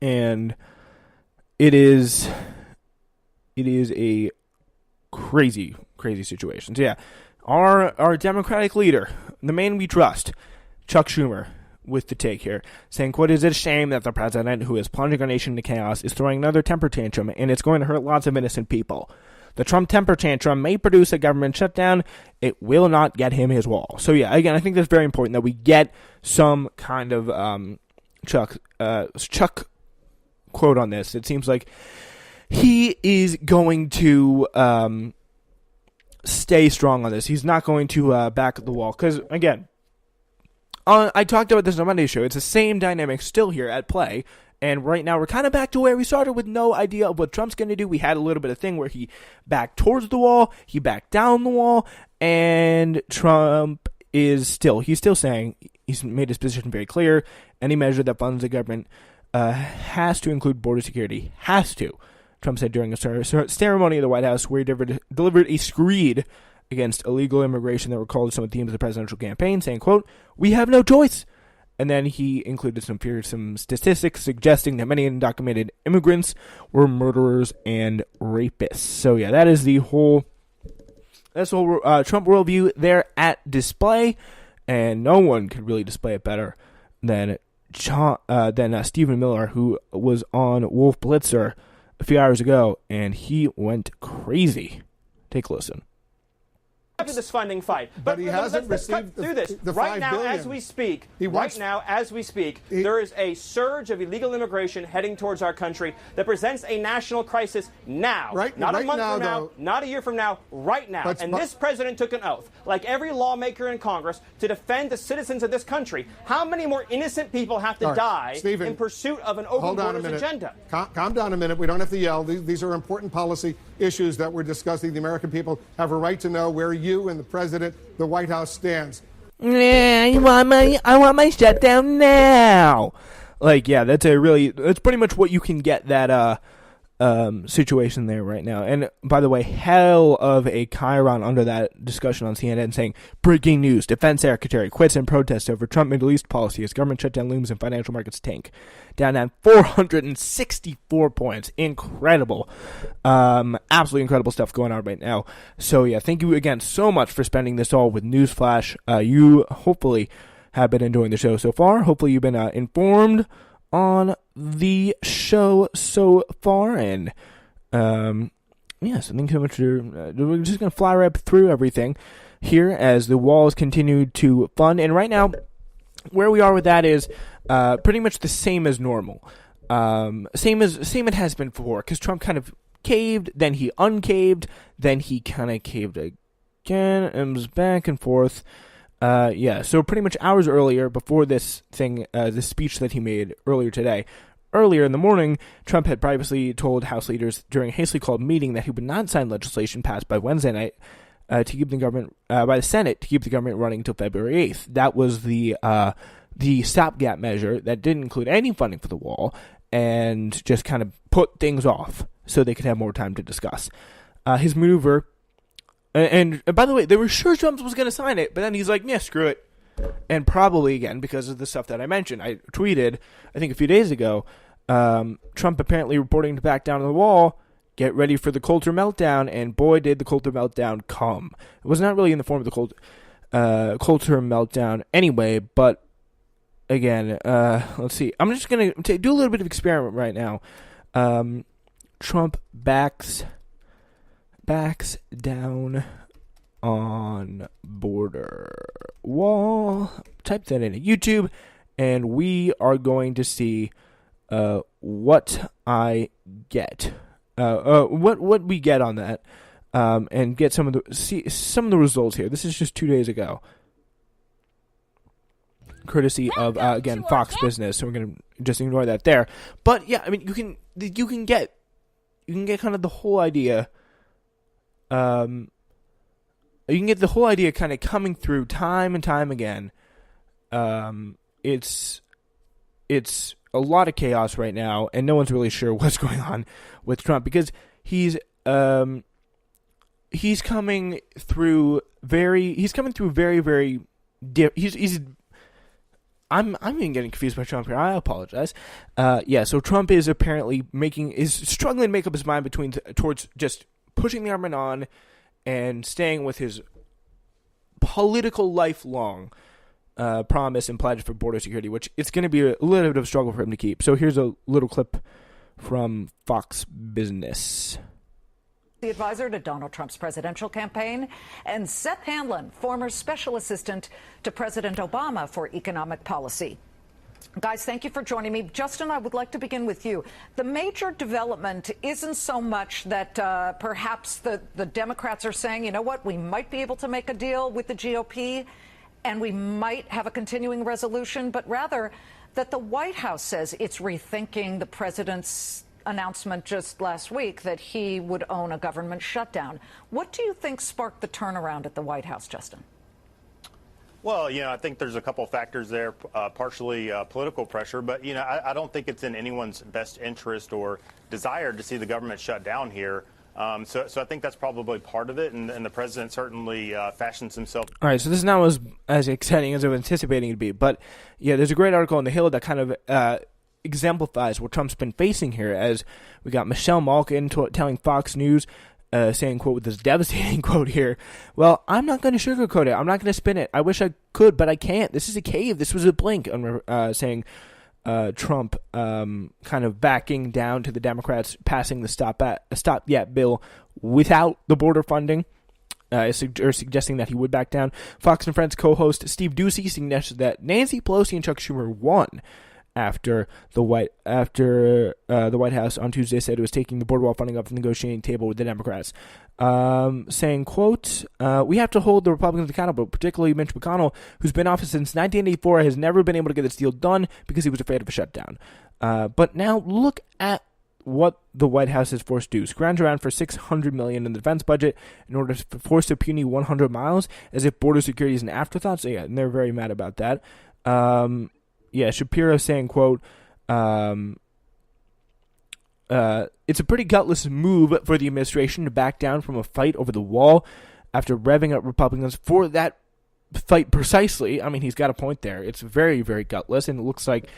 and it is a crazy situation. So yeah, our Democratic leader, the man we trust, Chuck Schumer, with the take here, saying, quote, "Is it a shame that the president, who is plunging our nation into chaos, is throwing another temper tantrum, and it's going to hurt lots of innocent people. The Trump temper tantrum may produce a government shutdown. It will not get him his wall." So yeah, again, I think that's very important that we get some kind of Chuck quote on this. It seems like he is going to stay strong on this. He's not going to back the wall. Because, again, I talked about this on Monday's show. It's the same dynamic still here at play. And right now we're kind of back to where we started with no idea of what Trump's going to do. We had a little bit of thing where he backed towards the wall, he backed down the wall, and Trump he's still saying, he's made his position very clear, any measure that funds the government has to include border security. Has to. Trump said during a ceremony at the White House where he delivered a screed against illegal immigration that recalled some of the themes of the presidential campaign, saying, quote, "We have no choice." And then he included some fearsome statistics suggesting that many undocumented immigrants were murderers and rapists. So yeah, that's the whole Trump worldview there at display, and no one could really display it better than Stephen Miller, who was on Wolf Blitzer a few hours ago, and he went crazy. Take a listen. After this funding fight, but he hasn't received the right $5 now billion. as we speak. There is a surge of illegal immigration heading towards our country that presents a national crisis now. Not a month from now, not a year from now, right now. This president took an oath, like every lawmaker in Congress, to defend the citizens of this country. How many more innocent people have to die in pursuit of an open borders agenda? Calm down a minute. We don't have to yell. These are important policy issues that we're discussing. The American people have a right to know where you and the president, the White House stands. I want my shutdown now. Like, yeah, that's pretty much what you can get that situation there right now. And by the way, hell of a chyron under that discussion on CNN saying, "Breaking news: Defense Secretary quits in protest over Trump Middle East policy as government shutdown looms and financial markets tank." Down 464 points. Incredible. Absolutely incredible stuff going on right now. So yeah, thank you again so much for spending this all with Newsflash. You hopefully have been enjoying the show so far. Hopefully you've been informed on the show so far, and so thanks so much. We're just gonna fly right through everything here as the walls continue to fund, and right now where we are with that is pretty much the same as normal, same it has been before, because Trump kind of caved, then he uncaved, then he kind of caved again, and was back and forth. So pretty much hours earlier, before this thing, this speech that he made earlier in the morning, Trump had previously told House leaders during a hastily called meeting that he would not sign legislation passed by Wednesday night to keep the government by the Senate to keep the government running until February 8th. That was the stopgap measure that didn't include any funding for the wall and just kind of put things off so they could have more time to discuss. His maneuver. And by the way, they were sure Trump was going to sign it, but then he's like, yeah, screw it. And probably, again, because of the stuff that I mentioned. I tweeted, I think a few days ago, Trump apparently reporting to back down on the wall, get ready for the Coulter meltdown, and boy, did the Coulter meltdown come. It was not really in the form of the Coulter meltdown anyway, but again, let's see. I'm just going to do a little bit of experiment right now. Trump backs down on border wall. Type that into YouTube, and we are going to see what I get. What we get on that, and get some of the results here. This is just 2 days ago, courtesy of again Fox Business. So we're gonna just ignore that there. But yeah, I mean, you can get kind of the whole idea. You can get the whole idea kind of coming through time and time again. It's a lot of chaos right now, and no one's really sure what's going on with Trump because he's coming through very I'm even getting confused by Trump here. I apologize. So Trump is apparently struggling to make up his mind towards just pushing the government on and staying with his political lifelong promise and pledge for border security, which it's going to be a little bit of a struggle for him to keep. So here's a little clip from Fox Business. The advisor to Donald Trump's presidential campaign, and Seth Handlin, former special assistant to President Obama for economic policy. Guys, thank you for joining me. Justin, I would like to begin with you. The major development isn't so much that perhaps the Democrats are saying, you know what, we might be able to make a deal with the GOP and we might have a continuing resolution, but rather that the White House says it's rethinking the president's announcement just last week that he would own a government shutdown. What do you think sparked the turnaround at the White House, Justin? Well, I think there's a couple factors there, partially political pressure, but, I don't think it's in anyone's best interest or desire to see the government shut down here. So I think that's probably part of it, and the president certainly fashions himself. All right, so this is not as exciting as I was anticipating it to be, but, there's a great article on The Hill that kind of exemplifies what Trump's been facing here, as we got Michelle Malkin telling Fox News, saying, quote, with this devastating quote here, well, I'm not going to sugarcoat it. I'm not going to spin it. I wish I could, but I can't. This is a cave. This was a blink, saying Trump kind of backing down to the Democrats passing the Stop Yet bill without the border funding, or suggesting that he would back down. Fox and Friends co-host Steve Doocy suggested that Nancy Pelosi and Chuck Schumer won after the White House on Tuesday said it was taking the border wall funding up from the negotiating table with the Democrats, saying, quote, we have to hold the Republicans accountable, particularly Mitch McConnell, who's been in office since 1984, has never been able to get this deal done because he was afraid of a shutdown. But now look at what the White House is forced to do. Scrounge around for $600 million in the defense budget in order to force a puny 100 miles as if border security is an afterthought. So, and they're very mad about that. Shapiro saying, quote, it's a pretty gutless move for the administration to back down from a fight over the wall after revving up Republicans for that fight precisely. I mean, he's got a point there. It's very, very gutless, and it looks like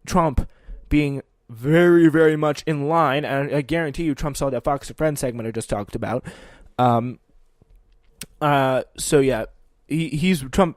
Trump being very, very much in line, and I guarantee you Trump saw that Fox and Friends segment I just talked about. Trump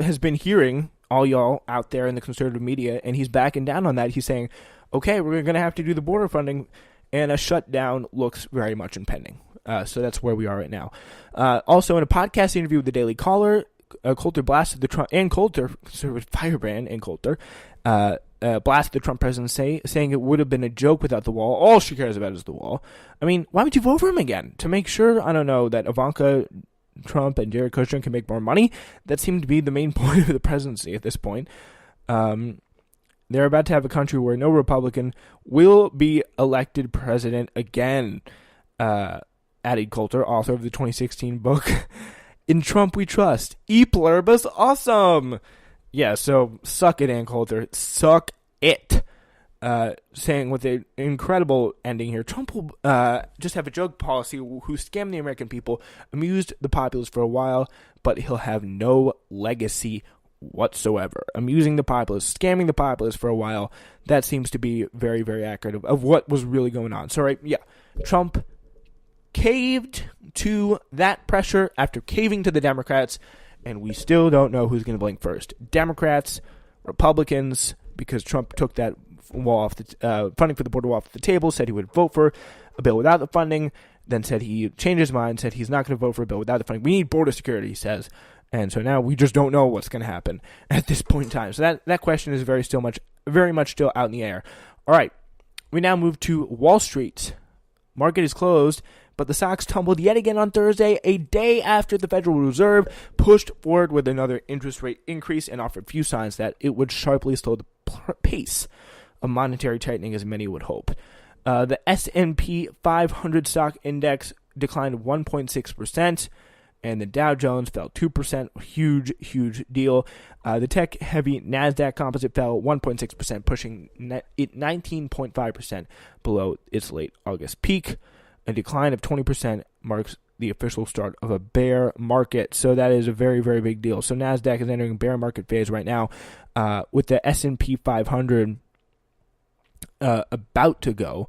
has been hearing all y'all out there in the conservative media, and he's backing down on that. He's saying, okay, we're going to have to do the border funding, and a shutdown looks very much impending. So that's where we are right now. Also, in a podcast interview with the Daily Caller, Coulter blasted the Trump, and Coulter, conservative firebrand, and Coulter, blasted the Trump presidency, saying it would have been a joke without the wall. All she cares about is the wall. I mean, why would you vote for him again? To make sure, I don't know, that Ivanka Trump and Jared Kushner can make more money? That seemed to be the main point of the presidency at this point. They're about to have a country where no Republican will be elected president again, added Coulter, author of the 2016 book, In Trump We Trust. E pluribus awesome! Yeah, so suck it, Ann Coulter. Suck it. Saying with an incredible ending here, Trump will just have a joke policy who scammed the American people, amused the populace for a while, but he'll have no legacy whatsoever. Amusing the populace, scamming the populace for a while, that seems to be very, very accurate of what was really going on. So, Trump caved to that pressure after caving to the Democrats, and we still don't know who's going to blink first. Democrats, Republicans, because Trump took that wall off the funding for the border wall off the table, said he would vote for a bill without the funding, then said he changed his mind, said he's not going to vote for a bill without the funding. We need border security, he says. And so now we just don't know what's going to happen at this point in time. So that question is very much still out in the air. All right, we now move to Wall Street. Market is closed, but the stocks tumbled yet again on Thursday, a day after the Federal Reserve pushed forward with another interest rate increase and offered few signs that it would sharply slow the pace of monetary tightening as many would hope. The S&P 500 stock index declined 1.6%, and the Dow Jones fell 2%. Huge, huge deal. The tech-heavy NASDAQ composite fell 1.6%, pushing it 19.5% below its late August peak. A decline of 20% marks the official start of a bear market. So that is a very, very big deal. So NASDAQ is entering a bear market phase right now, with the S&P 500 about to go.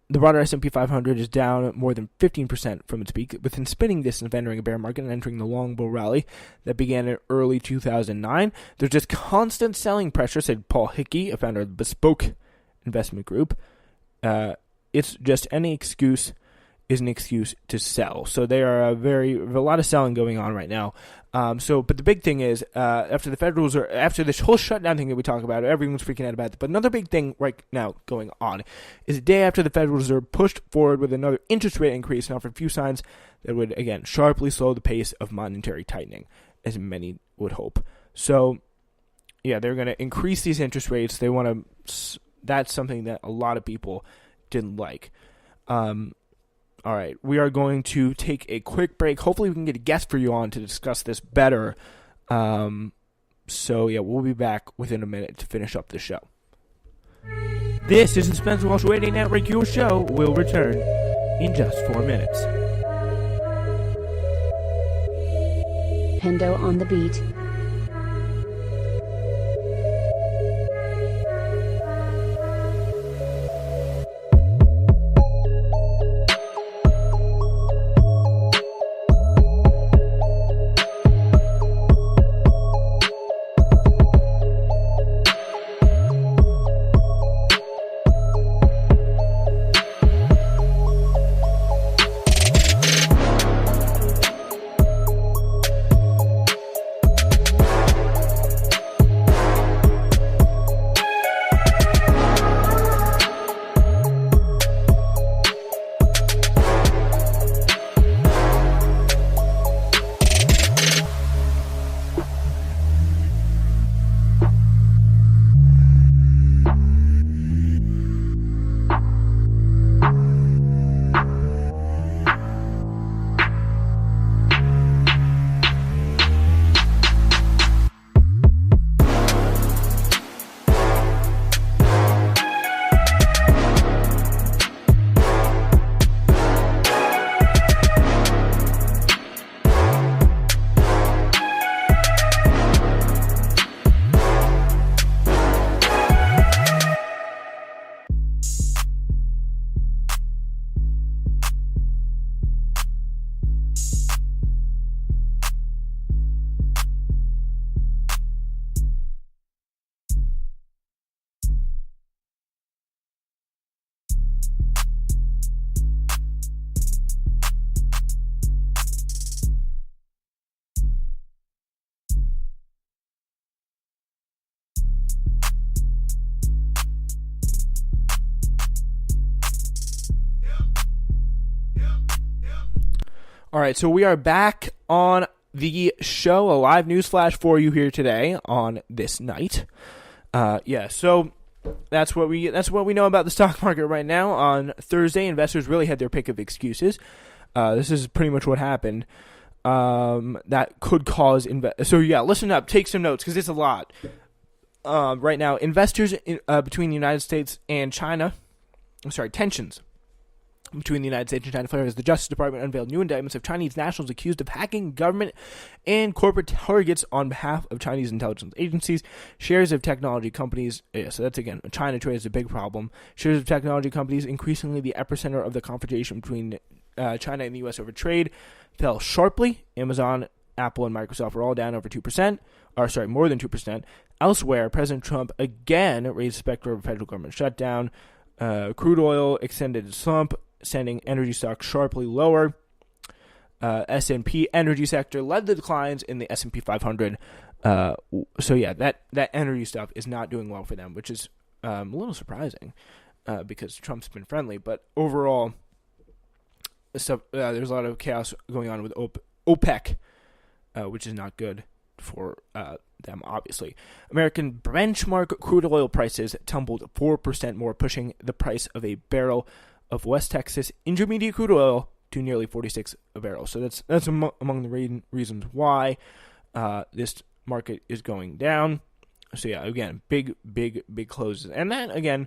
The broader S&P 500 is down more than 15% from its peak, within spinning distance of entering a bear market and entering the long bull rally that began in early 2009. There's just constant selling pressure, said Paul Hickey, a founder of the Bespoke Investment Group. It's just any excuse is an excuse to sell. So there are a lot of selling going on right now. But the big thing is, after this whole shutdown thing that we talk about, everyone's freaking out about it. But another big thing right now going on is the day after the Federal Reserve pushed forward with another interest rate increase and offered a few signs that would, again, sharply slow the pace of monetary tightening, as many would hope. So, yeah, they're going to increase these interest rates. They want to. That's something that a lot of people didn't like. All right, we are going to take a quick break. Hopefully we can get a guest for you on to discuss this better. We'll be back within a minute to finish up the show. This is the Spencer Walsh Radio Network. Your show will return in just 4 minutes. Pendo on the beat. All right, so we are back on the show, a live news flash for you here today on this night. So that's what we know about the stock market right now. On Thursday, investors really had their pick of excuses. This is pretty much what happened. That could cause listen up, take some notes because it's a lot. Right now, investors between the United States and China, tensions between the United States and China flare as the Justice Department unveiled new indictments of Chinese nationals accused of hacking government and corporate targets on behalf of Chinese intelligence agencies. Shares of technology companies, so that's again, China trade is a big problem. Shares of technology companies, increasingly the epicenter of the confrontation between China and the U.S. over trade, fell sharply. Amazon, Apple, and Microsoft were all down over 2%, more than 2%. Elsewhere, President Trump again raised the specter of a federal government shutdown. Crude oil extended its slump, sending energy stocks sharply lower. S&P energy sector led the declines in the S&P 500. That energy stuff is not doing well for them, which is a little surprising because Trump's been friendly. But overall, there's a lot of chaos going on with OPEC, which is not good for them, obviously. American benchmark crude oil prices tumbled 4% more, pushing the price of a barrel of West Texas intermediate crude oil to nearly 46 a barrel. So that's among the reasons why this market is going down. So yeah, again, big closes. And that, again,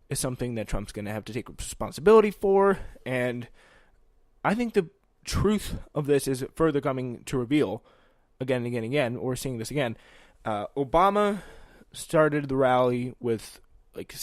is something that Trump's going to have to take responsibility for. And I think truth of this is further coming to reveal again and again and again. We're seeing this again. Obama started the rally with like